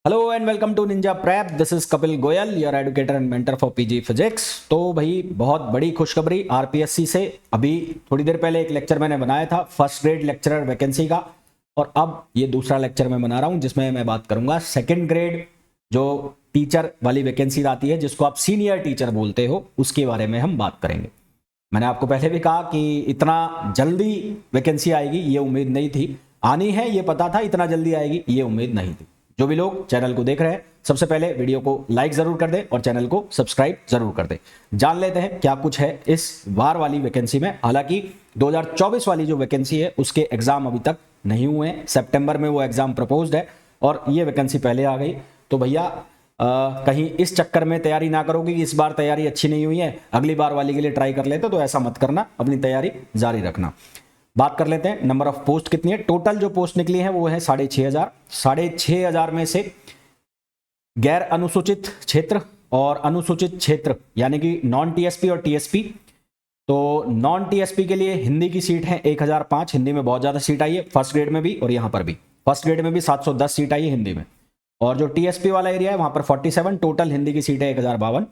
Hello and welcome to Ninja Prep. This is Kapil Goyal, your educator and mentor for PG physics. तो भाई बहुत बड़ी खुशखबरी आरपीएससी से। अभी थोड़ी देर पहले एक लेक्चर मैंने बनाया था फर्स्ट ग्रेड लेक्चरर वैकेंसी का, और अब ये दूसरा लेक्चर मैं बना रहा हूँ जिसमें मैं बात करूंगा सेकंड ग्रेड जो टीचर वाली वैकेंसी आती है, जिसको आप सीनियर टीचर बोलते हो, उसके बारे में हम बात करेंगे। मैंने आपको पहले भी कहा कि इतना जल्दी वैकेंसी आएगी ये उम्मीद नहीं थी, आनी है ये पता था, इतना जल्दी आएगी ये उम्मीद नहीं थी। जो भी लोग चैनल को देख रहे हैं सबसे पहले वीडियो को लाइक जरूर कर दें और चैनल को सब्सक्राइब जरूर कर दें। जान लेते हैं क्या कुछ है इस बार वाली वैकेंसी में। हालांकि 2024 वाली जो वैकेंसी है उसके एग्जाम अभी तक नहीं हुए हैं, सितंबर में वो एग्जाम प्रपोज्ड है और ये वैकेंसी पहले आ गई। तो भैया कहीं इस चक्कर में तैयारी ना करोगे कि इस बार तैयारी अच्छी नहीं हुई है, अगली बार वाली के लिए ट्राई कर लेते, तो ऐसा मत करना, अपनी तैयारी जारी रखना। बात कर लेते हैं नंबर ऑफ पोस्ट कितनी है। टोटल जो पोस्ट निकली है वो है 6,500। 6,500 में से गैर अनुसूचित क्षेत्र और अनुसूचित क्षेत्र यानी कि नॉन टीएसपी और टीएसपी। तो नॉन टीएसपी के लिए हिंदी की सीट है 1,005। हिंदी में बहुत ज्यादा सीट आई है, फर्स्ट ग्रेड में भी और यहां पर भी। फर्स्ट ग्रेड में भी 710 सीट आई है हिंदी में। और जो टीएसपी वाला एरिया है वहां पर 47। टोटल हिंदी की सीट है 1,052।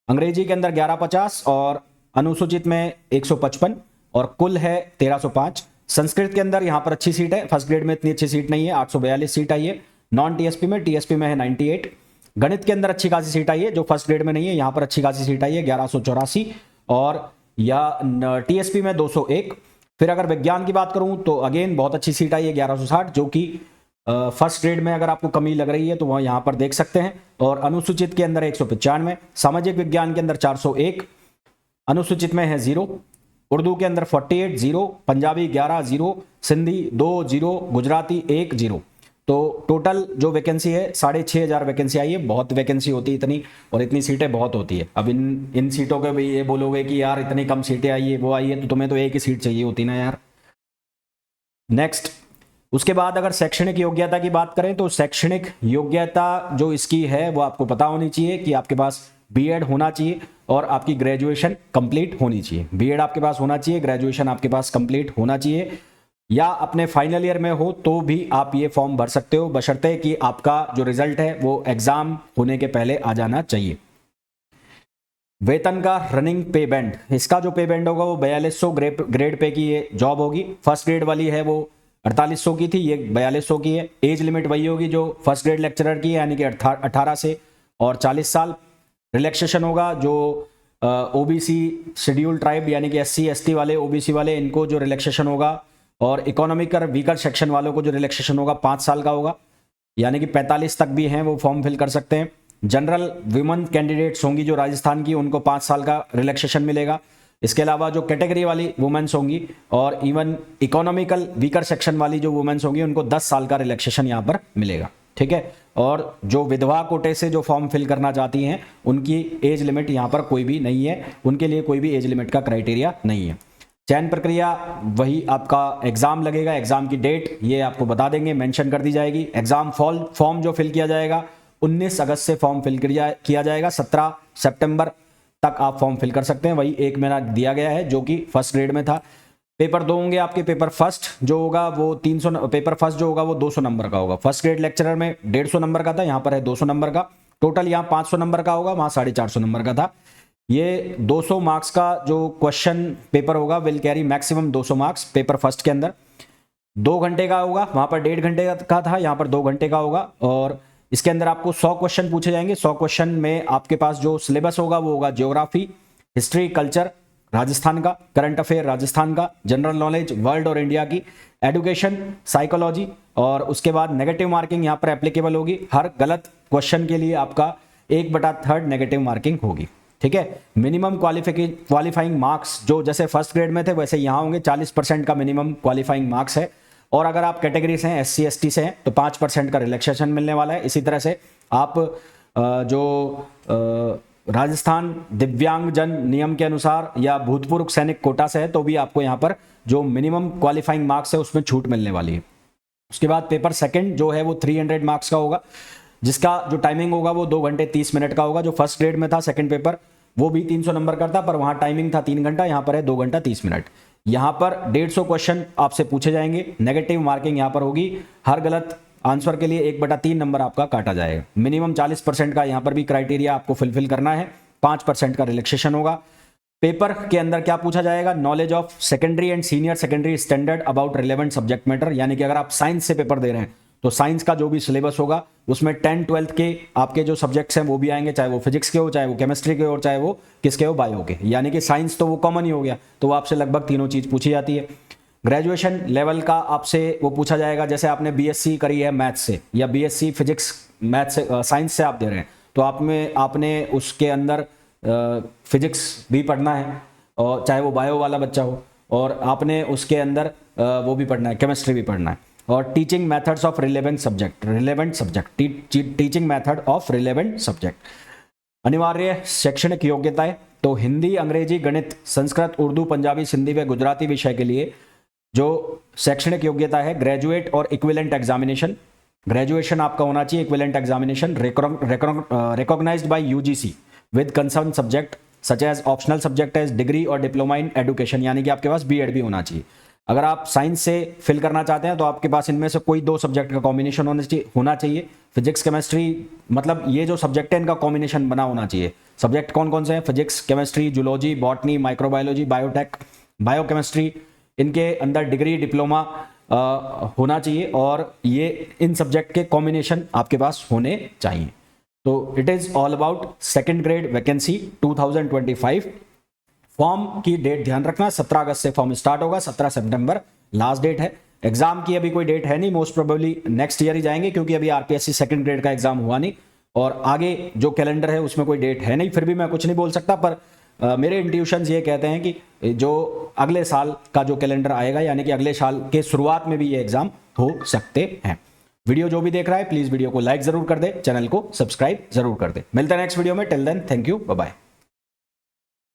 अंग्रेजी के अंदर 1150 और अनुसूचित में 155 और कुल है 1,305। संस्कृत के अंदर यहां पर अच्छी सीट है, फर्स्ट ग्रेड में इतनी अच्छी सीट नहीं है, 842 सीट आई है। नॉन टीएसपी में, टीएसपी में है 98। गणित के अंदर अच्छी खासी सीट आई है जो फर्स्ट ग्रेड में नहीं है, यहां पर अच्छी खासी सीट आई है 1184 और या टीएसपी में 201। फिर अगर विज्ञान की बात करूं तो अगेन बहुत अच्छी सीट आई है 1160, जो कि फर्स्ट ग्रेड में अगर आपको कमी लग रही है तो वह यहां पर देख सकते हैं। और अनुसूचित के अंदर 195, सामाजिक विज्ञान के अंदर 401, अनुसूचित में है 0, उर्दू के अंदर 48 0, पंजाबी 11 0, सिंधी 2 0, गुजराती 1 0। तो टोटल जो वैकेंसी है 6,500 वैकेंसी आई है। बहुत वैकेंसी होती है इतनी, और इतनी सीटें बहुत होती है। अब इन सीटों के भी ये बोलोगे कि यार इतनी कम सीटें आई है वो आई है, तो तुम्हें तो एक ही सीट चाहिए होती ना यार। नेक्स्ट, उसके बाद अगर शैक्षणिक योग्यता की बात करें तो शैक्षणिक योग्यता जो इसकी है वो आपको पता होनी चाहिए कि आपके पास बीएड होना चाहिए और आपकी ग्रेजुएशन कंप्लीट होनी चाहिए। बीएड आपके पास होना चाहिए, ग्रेजुएशन आपके पास कंप्लीट होना चाहिए, या अपने फाइनल ईयर में हो तो भी आप ये फॉर्म भर सकते हो, बशर्ते कि आपका जो रिजल्ट है वो एग्जाम होने के पहले आ जाना चाहिए। वेतन का रनिंग पे बैंड, इसका जो पे बैंड होगा वो 4200 ग्रेड पे की ये जॉब होगी। फर्स्ट ग्रेड वाली है वो 4800 की थी, ये 4200 की है। एज लिमिट वही होगी जो फर्स्ट ग्रेड लेक्चरर की है, यानी कि 18 से और 40 साल। रिलैक्सेशन होगा जो ओबीसी शेड्यूल ट्राइब यानी कि एससी एसटी वाले, ओबीसी वाले, इनको जो रिलैक्सेशन होगा, और इकोनॉमिक और वीकर सेक्शन वालों को जो रिलैक्सेशन होगा 5 साल का होगा, यानी कि 45 तक भी हैं वो फॉर्म फिल कर सकते हैं। जनरल वुमेन कैंडिडेट्स होंगी जो राजस्थान की, उनको 5 साल का रिलैक्सेशन मिलेगा। इसके अलावा जो कैटेगरी वाली वुमेन्स होंगी और इवन इकोनॉमिकल वीकर सेक्शन वाली जो वुमेन्स होंगी उनको 10 साल का रिलैक्सेशन यहाँ पर मिलेगा, ठीक है। और जो विधवा कोटे से जो फॉर्म फिल करना चाहती हैं उनकी एज लिमिट यहाँ पर कोई भी नहीं है, उनके लिए कोई भी एज लिमिट का क्राइटेरिया नहीं है। चयन प्रक्रिया वही, आपका एग्जाम लगेगा, एग्जाम की डेट ये आपको बता देंगे, मेंशन कर दी जाएगी। एग्जाम फॉर्म जो फिल किया जाएगा 19 अगस्त से फॉर्म फिल किया जाएगा, 17 सितंबर तक आप फॉर्म फिल कर सकते हैं। वही 1 महीना दिया गया है जो कि फर्स्ट ग्रेड में था। पेपर 2 होंगे आपके। पेपर फर्स्ट जो होगा वो 300, पेपर फर्स्ट जो होगा वो 200 नंबर का होगा। फर्स्ट ग्रेड लेक्चरर में 150 नंबर का था, यहाँ पर है 200 नंबर का। टोटल यहाँ 500 नंबर का होगा, वहाँ 450 नंबर का था। ये 200 मार्क्स का जो क्वेश्चन पेपर होगा will carry maximum 200 marks paper first के अंदर। 2 घंटे का होगा, वहाँ पर 1.5 घंटे का था, यहाँ पर 2 घंटे का होगा। और इसके अंदर आपको 100 क्वेश्चन पूछे जाएंगे। 100 क्वेश्चन में आपके पास जो सिलेबस होगा वो होगा ज्योग्राफी, हिस्ट्री, कल्चर राजस्थान का, करंट अफेयर राजस्थान का, जनरल नॉलेज वर्ल्ड और इंडिया की, एडुकेशन, साइकोलॉजी, और उसके बाद नेगेटिव मार्किंग यहाँ पर एप्लीकेबल होगी। हर गलत क्वेश्चन के लिए आपका 1/3 नेगेटिव मार्किंग होगी, ठीक है। मिनिमम क्वालिफाइंग मार्क्स जो जैसे फर्स्ट ग्रेड में थे वैसे यहाँ होंगे, 40% का मिनिमम क्वालिफाइंग मार्क्स है। और अगर आप कैटेगरी से हैं, एससी एसटी से हैं, तो 5% का रिलैक्सेशन मिलने वाला है। इसी तरह से आप जो राजस्थान दिव्यांग जन नियम के अनुसार या भूतपूर्व सैनिक कोटा से है तो भी आपको यहाँ पर जो मिनिमम क्वालिफाइंग मार्क्स है उसमें छूट मिलने वाली है। उसके बाद पेपर सेकंड जो है वो 300 मार्क्स का होगा, जिसका जो टाइमिंग होगा वो 2 घंटे 30 मिनट का होगा। जो फर्स्ट ग्रेड में था सेकंड पेपर वो भी 300 नंबर का था, पर वहां टाइमिंग था 3 घंटा, यहाँ पर है 2 घंटा 30 मिनट। यहाँ पर 150 क्वेश्चन आपसे पूछे जाएंगे। नेगेटिव मार्किंग यहाँ पर होगी, हर गलत आंसर के लिए 1/3 नंबर आपका काटा जाएगा। मिनिमम 40% का यहाँ पर भी क्राइटेरिया आपको फुलफिल करना है, 5% का रिलैक्सेशन होगा। पेपर के अंदर क्या पूछा जाएगा, knowledge of secondary and senior secondary standard about relevant subject matter, यानी कि अगर आप साइंस से पेपर दे रहे हैं तो साइंस का जो भी सिलेबस होगा उसमें 10th 12th के आपके जो सब्जेक्ट्स हैं वो भी आएंगे, चाहे वो फिजिक्स के हो, चाहे वो केमिस्ट्री के हो, चाहे वो किसके हो, बायो के, यानी कि साइंस तो वो कॉमन ही हो गया, तो वो आपसे लगभग तीनों चीज पूछी जाती है। ग्रेजुएशन लेवल का आपसे वो पूछा जाएगा, जैसे आपने बीएससी करी है मैथ्स से या बीएससी फिजिक्स मैथ्स से साइंस से आप दे रहे हैं तो आपने उसके अंदर फिजिक्स भी पढ़ना है, और चाहे वो बायो वाला बच्चा हो, और आपने उसके अंदर वो भी पढ़ना है, केमिस्ट्री भी पढ़ना है। और teaching methods of relevant subject teaching method of relevant subject. अनिवार्य शैक्षणिक योग्यताएं, तो हिंदी, अंग्रेजी, गणित, संस्कृत, उर्दू, पंजाबी, सिंधी व गुजराती विषय के लिए जो शैक्षणिक योग्यता है, ग्रेजुएट और इक्विवेलेंट एग्जामिनेशन, ग्रेजुएशन आपका होना चाहिए, equivalent examination recognised by UGC with concern subject such as optional subject as degree और डिप्लोमा इन एजुकेशन, यानी कि आपके पास बीएड भी होना चाहिए। अगर आप साइंस से फिल करना चाहते हैं तो आपके पास इनमें से कोई 2 सब्जेक्ट का कॉम्बिनेशन होना चाहिए, फिजिक्स केमिस्ट्री, मतलब ये जो सब्जेक्ट है इनका कॉम्बिनेशन बना होना चाहिए। सब्जेक्ट कौन कौन से हैं, physics, chemistry, zoology, botany, microbiology, biotech, biochemistry, इनके अंदर डिग्री डिप्लोमा होना चाहिए, और ये इन सब्जेक्ट के कॉम्बिनेशन आपके पास होने चाहिए। तो it is all about second grade vacancy 2025। Form की डेट ध्यान रखना, 17 अगस्त से फॉर्म स्टार्ट होगा, 17 सितंबर लास्ट डेट है। एग्जाम की अभी कोई डेट है नहीं, मोस्ट प्रोबेबली नेक्स्ट ईयर ही जाएंगे, क्योंकि अभी आरपीएससी सेकंड ग्रेड का एग्जाम हुआ नहीं, और आगे जो कैलेंडर है उसमें कोई डेट है नहीं। फिर भी मैं कुछ नहीं बोल सकता, पर मेरे इंट्यूशंस ये कहते हैं कि जो अगले साल का जो कैलेंडर आएगा, यानी कि अगले साल के शुरुआत में भी ये एग्जाम हो सकते हैं। वीडियो जो भी देख रहा है प्लीज वीडियो को लाइक जरूर कर दे, चैनल को सब्सक्राइब जरूर कर दे। मिलते हैं नेक्स्ट वीडियो में, till then thank you, bye bye.